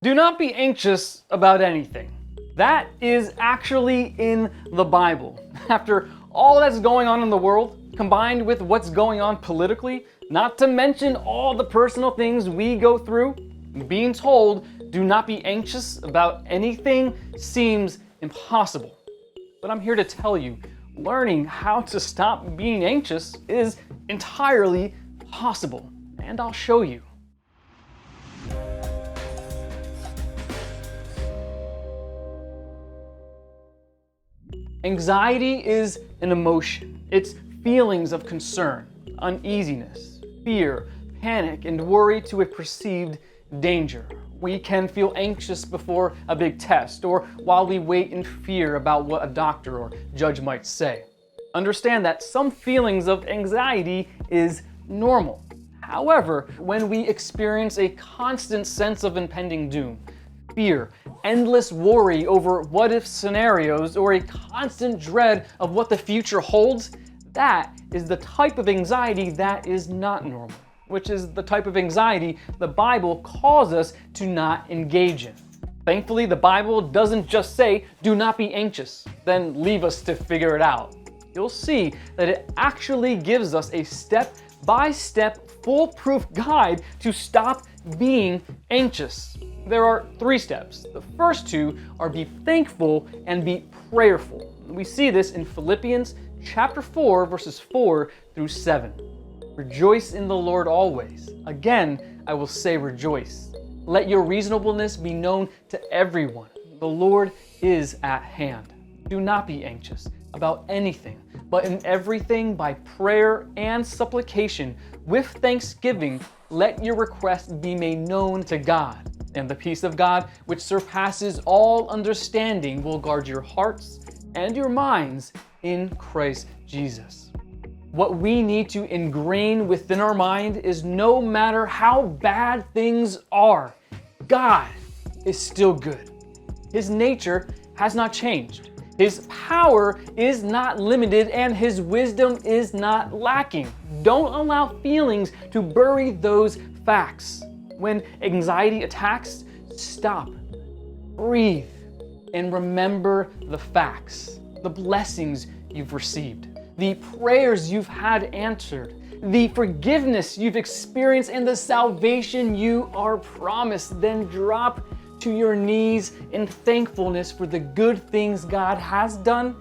Do not be anxious about anything. That is actually in the Bible. After all that's going on in the world, combined with what's going on politically, not to mention all the personal things we go through, being told do not be anxious about anything seems impossible. But I'm here to tell you, learning how to stop being anxious is entirely possible, and I'll show you. Anxiety is an emotion. It's feelings of concern, uneasiness, fear, panic, and worry to a perceived danger. We can feel anxious before a big test or while we wait in fear about what a doctor or judge might say. Understand that some feelings of anxiety is normal. However, when we experience a constant sense of impending doom, fear, endless worry over what-if scenarios, or a constant dread of what the future holds, that is the type of anxiety that is not normal, which is the type of anxiety the Bible calls us to not engage in. Thankfully, the Bible doesn't just say, do not be anxious, then leave us to figure it out. You'll see that it actually gives us a step-by-step, foolproof guide to stop being anxious. There are 3 steps. The first 2 are be thankful and be prayerful. We see this in Philippians chapter 4, verses 4 through 7. Rejoice in the Lord always. Again, I will say rejoice. Let your reasonableness be known to everyone. The Lord is at hand. Do not be anxious about anything, but in everything by prayer and supplication, with thanksgiving, let your requests be made known to God. And the peace of God, which surpasses all understanding, will guard your hearts and your minds in Christ Jesus. What we need to ingrain within our mind is no matter how bad things are, God is still good. His nature has not changed. His power is not limited, and His wisdom is not lacking. Don't allow feelings to bury those facts. When anxiety attacks, stop, breathe, and remember the facts, the blessings you've received, the prayers you've had answered, the forgiveness you've experienced, and the salvation you are promised. Then drop to your knees in thankfulness for the good things God has done,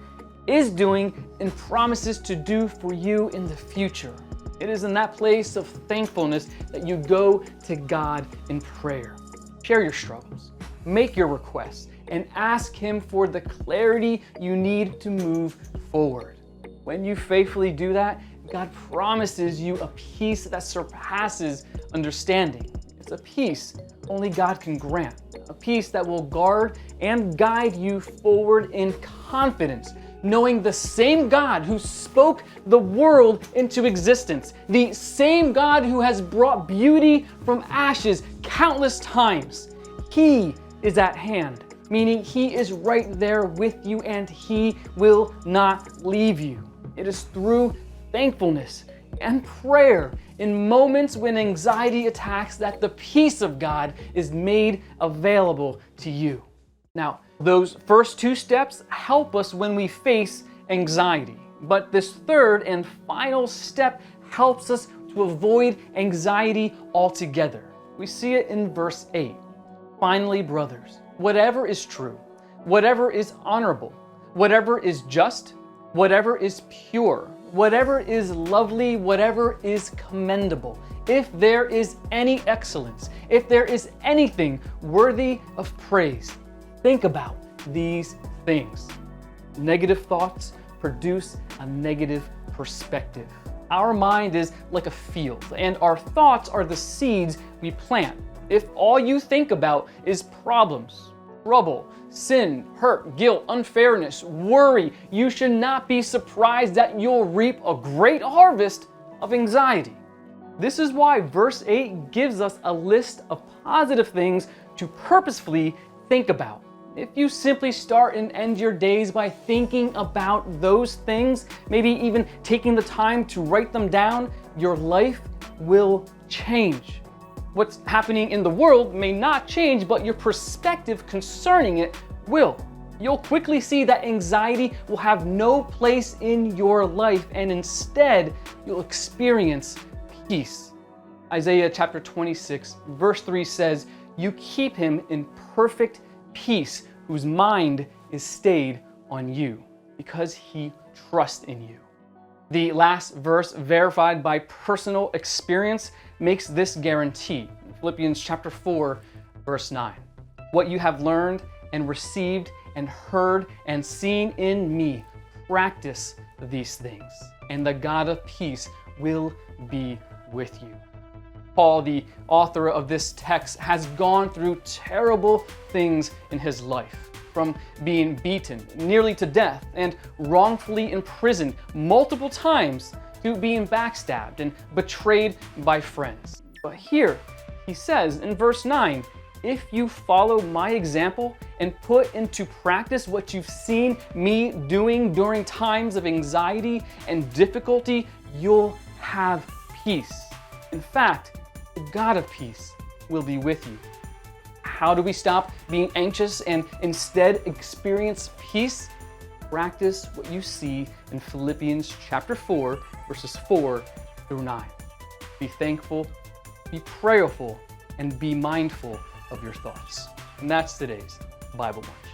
is doing, and promises to do for you in the future. It is in that place of thankfulness that you go to God in prayer. Share your struggles, make your requests, and ask Him for the clarity you need to move forward. When you faithfully do that, God promises you a peace that surpasses understanding. It's a peace only God can grant, a peace that will guard and guide you forward in confidence, knowing the same God who spoke the world into existence, the same God who has brought beauty from ashes countless times, He is at hand, meaning He is right there with you and He will not leave you. It is through thankfulness and prayer in moments when anxiety attacks that the peace of God is made available to you. Now, those first 2 steps help us when we face anxiety, but this third and final step helps us to avoid anxiety altogether. We see it in verse 8. Finally, brothers, whatever is true, whatever is honorable, whatever is just, whatever is pure, whatever is lovely, whatever is commendable, if there is any excellence, if there is anything worthy of praise, think about these things. Negative thoughts produce a negative perspective. Our mind is like a field, and our thoughts are the seeds we plant. If all you think about is problems, trouble, sin, hurt, guilt, unfairness, worry, you should not be surprised that you'll reap a great harvest of anxiety. This is why verse 8 gives us a list of positive things to purposefully think about. If you simply start and end your days by thinking about those things, maybe even taking the time to write them down, your life will change. What's happening in the world may not change, but your perspective concerning it will. You'll quickly see that anxiety will have no place in your life, and instead, you'll experience peace. Isaiah chapter 26, verse 3 says, "You keep him in perfect peace, whose mind is stayed on you, because he trusts in you." The last verse, verified by personal experience, makes this guarantee. Philippians chapter 4, verse 9. "What you have learned and received and heard and seen in me, practice these things, and the God of peace will be with you." Paul, the author of this text, has gone through terrible things in his life, from being beaten nearly to death and wrongfully imprisoned multiple times to being backstabbed and betrayed by friends. But here he says in verse 9, "If you follow my example and put into practice what you've seen me doing during times of anxiety and difficulty, you'll have peace. In fact, the God of peace will be with you." How do we stop being anxious and instead experience peace? Practice what you see in Philippians chapter 4, verses 4 through 9. Be thankful, be prayerful, and be mindful of your thoughts. And that's today's Bible Munch.